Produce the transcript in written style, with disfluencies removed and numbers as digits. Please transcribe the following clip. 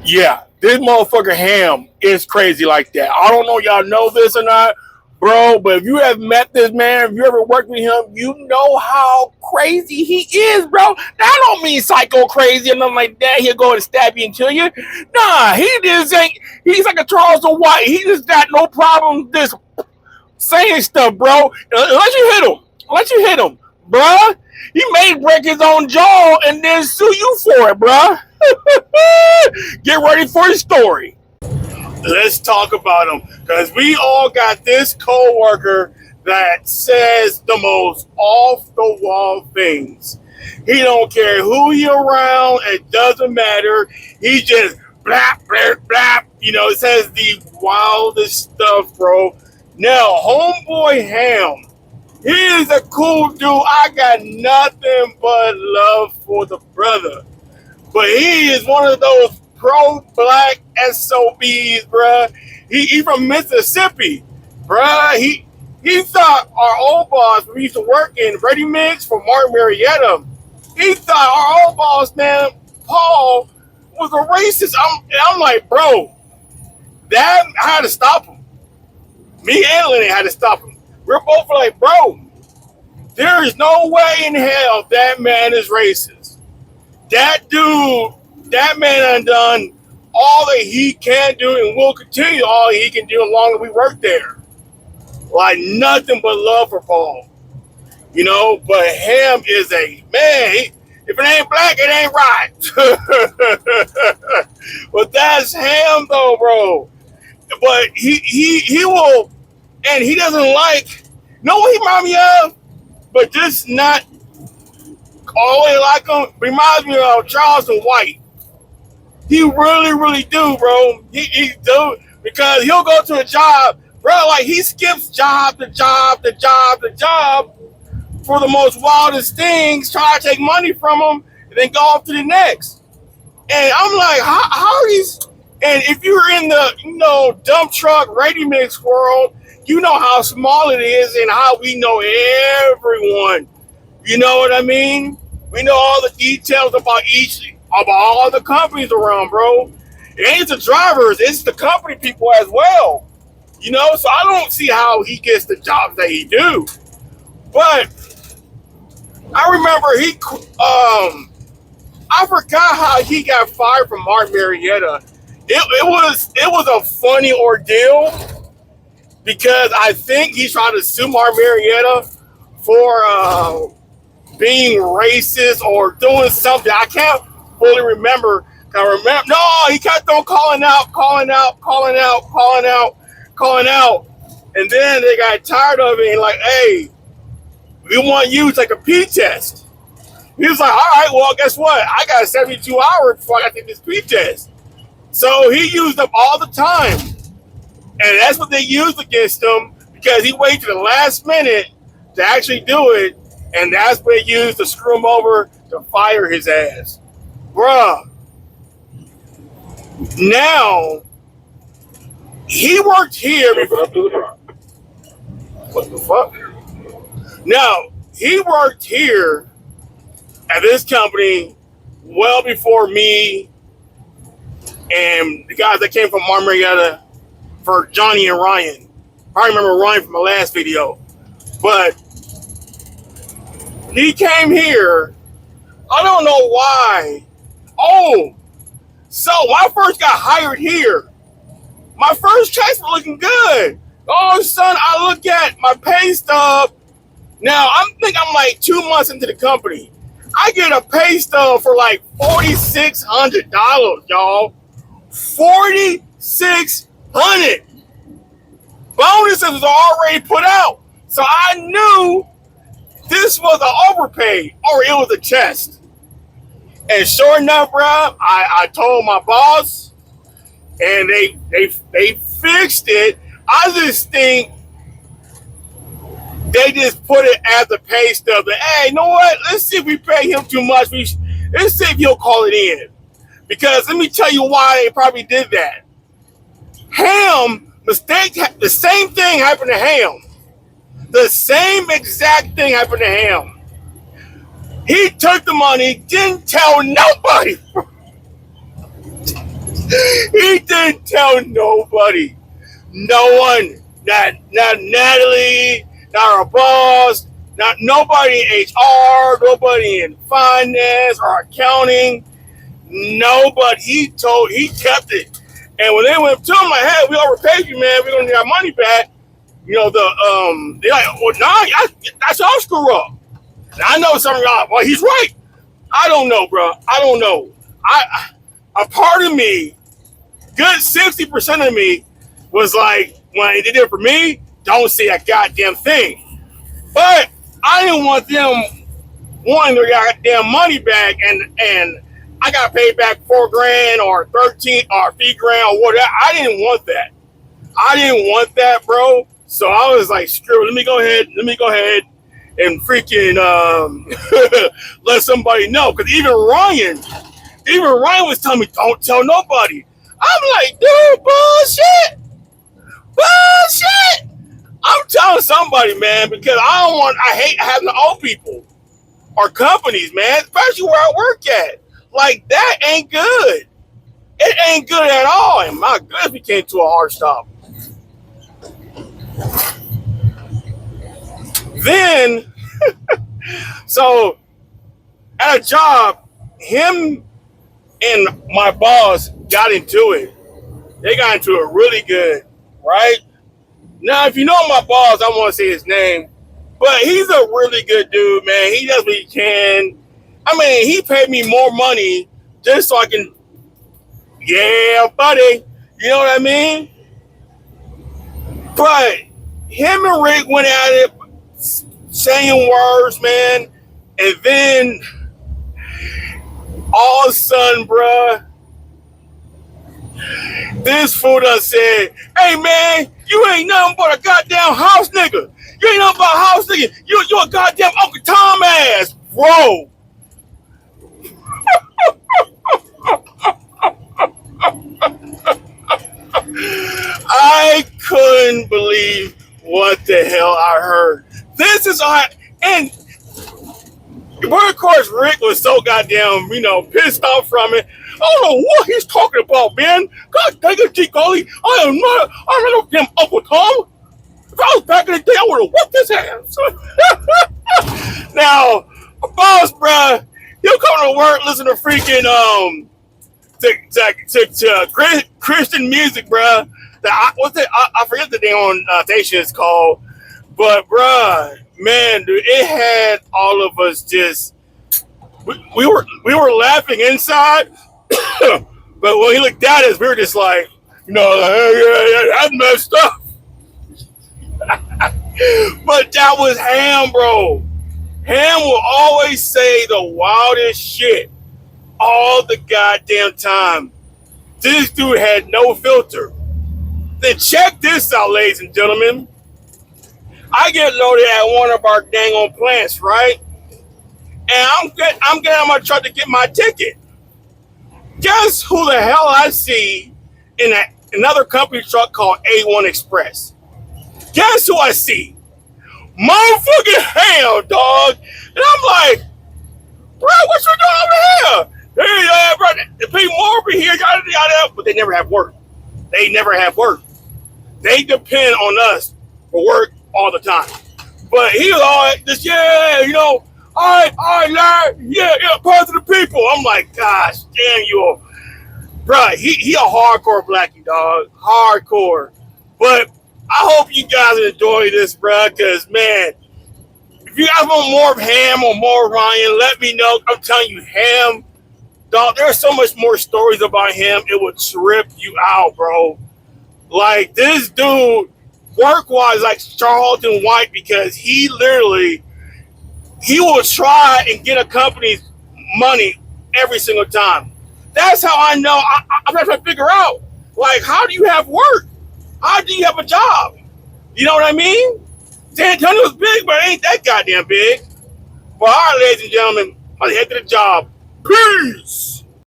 Yeah, this motherfucker Ham is crazy like that. I don't know y'all know this or not, bro, but if you have met this man, if you ever worked with him, you know how crazy he is, bro. That don't mean psycho crazy or nothing like that. He'll go and stab you and kill you. Nah, he just ain't. He's like a Charleston White. He just got no problem just saying stuff, bro. Unless you hit him. Unless you hit him, bruh. He may break his own jaw and then sue you for it, bruh. Get ready for his story. Let's talk about him because we all got this coworker that says the most off the wall things. He don't care who you around. It doesn't matter. He just blap, blap, blap. You know, it says the wildest stuff, bro. Now, homeboy Ham, he is a cool dude. I got nothing but love for the brother. But he is one of those pro-black SOBs, bruh. He from Mississippi, bruh. He thought our old boss, we used to work in Ready Mix for Martin Marietta. He thought our old boss, man, Paul, was a racist. I'm like, bro, that I had to stop him. Me and Lenny had to stop him. We're both like, bro, there is no way in hell that man is racist. That dude, that man done all that he can do and will continue all he can do as long as we work there. Like nothing but love for Paul. You know, but Ham is a man. If it ain't black, it ain't right. But that's Ham though, bro. But he will, and he doesn't like. Know what he reminds me of? But just not always like him. Reminds me of Charleston White. He really, really do, bro. He do because he'll go to a job, bro. Like he skips job to job to job to job for the most wildest things, try to take money from them, and then go off to the next. And I'm like, how are these? And if you're in the dump truck ready mix world, you know how small it is and how we know everyone. You know what I mean? We know all the details about all the companies around, bro. It ain't the drivers, it's the company people as well. You know, so I don't see how he gets the jobs that he do. But I remember I forgot how he got fired from Martin Marietta. It was a funny ordeal because I think he's trying to sue Martin Marietta for being racist or doing something. I can't fully remember. No, he kept on calling out. And then they got tired of it and like, hey, we want you to take a P test. He was like, all right, well, guess what? I got 72 hours before I got to take this P test. So he used up all the time. And that's what they used against him because he waited to the last minute to actually do it. And that's what they used to screw him over to fire his ass. Bruh. Now, he worked here before. What the fuck? Now, he worked here at this company well before me and the guys that came from Martin Marietta for Johnny and Ryan. I remember Ryan from my last video. But he came here. I don't know why. Oh, so when I first got hired here, my first checks were looking good. All of a sudden, I look at my pay stub. Now, I'm like 2 months into the company. I get a pay stub for like $4,600, y'all. $4,600. Bonuses was already put out. So I knew this was an overpay or it was a chest. And sure enough, bro, I told my boss and they fixed it. I just think they just put it as a pay stub. But, hey, you know what? Let's see if we pay him too much. Let's see if he'll call it in. Because let me tell you why they probably did that. Ham, the same thing happened to Ham. The same exact thing happened to Ham. He took the money, didn't tell nobody. He didn't tell nobody. No one. Not Natalie, not our boss, not nobody in HR, nobody in finance or accounting. Nobody. He kept it. And when they went to him, like, hey, we overpaid you, man. We're gonna need our money back. You know, they're like, well, nah, that's our screw up. And I know some of y'all, well, he's right. I don't know, bro. I don't know. A part of me, good 60% of me, was like, when they did it for me, don't say a goddamn thing. But I didn't want them wanting their goddamn money back, and I got paid back $4,000 or 13 or $3,000 or whatever. I didn't want that. I didn't want that, bro. So I was like, screw it. Let me go ahead and freaking let somebody know. Because even Ryan was telling me, don't tell nobody. I'm like, dude, bullshit. I'm telling somebody, man, because I hate having to owe people or companies, man, especially where I work at. Like, that ain't good. It ain't good at all. And my goodness, we came to a hard stop. Then, so at a job, him and my boss got into it. They got into it really good, right? Now, if you know my boss, I won't say his name, but he's a really good dude, man. He does what he can. I mean, he paid me more money just so I can, yeah, buddy. You know what I mean? But him and Rick went at it, saying words, man. And then all of a sudden, bruh, this fool done said, hey, man, you ain't nothing but a goddamn house nigga. You ain't nothing but a house nigga. You a goddamn Uncle Tom ass, bro. I couldn't believe what the hell I heard. This is and of course Rick was so goddamn, pissed off from it. I don't know what he's talking about, man. God dang it, G. Golly. I'm not no damn Uncle Tom. If I was back in the day, I would have whooped his ass. Now, boss, bruh, he'll come to work, listen to freaking to Christian music, bruh. I forget the damn station it's called, but bruh, man, dude, it had all of us just we were laughing inside, but when he looked at us, we were just like, hey, that's messed up. But that was Ham, bro. Ham will always say the wildest shit all the goddamn time. This dude had no filter. Then check this out, ladies and gentlemen. I get loaded at one of our dang on plants, right? And I'm getting out my truck to get my ticket. Guess who the hell I see in another company truck called A1 Express? Guess who I see? Motherfucking Ham, dog. And I'm like, bro, what you doing over here? Hey, bro, the people over here, yada, but they never have work. They never have work. They depend on us for work all the time. But he was all like, this, all right, lad, yeah, part of the people. I'm like, gosh, damn you, bro. He a hardcore blackie, dog, hardcore. But I hope you guys enjoy this, bro, because man, if you guys want more of Ham or more of Ryan, let me know. I'm telling you, Ham, dog, there's so much more stories about him. It would trip you out, bro. Like, this dude, work-wise, like Charlton White, because he will try and get a company's money every single time. That's how I know. I'm trying to figure out, like, how do you have work? How do you have a job? You know what I mean? San Antonio's big, but it ain't that goddamn big. Well, all right, ladies and gentlemen, I'll head to the job. Peace!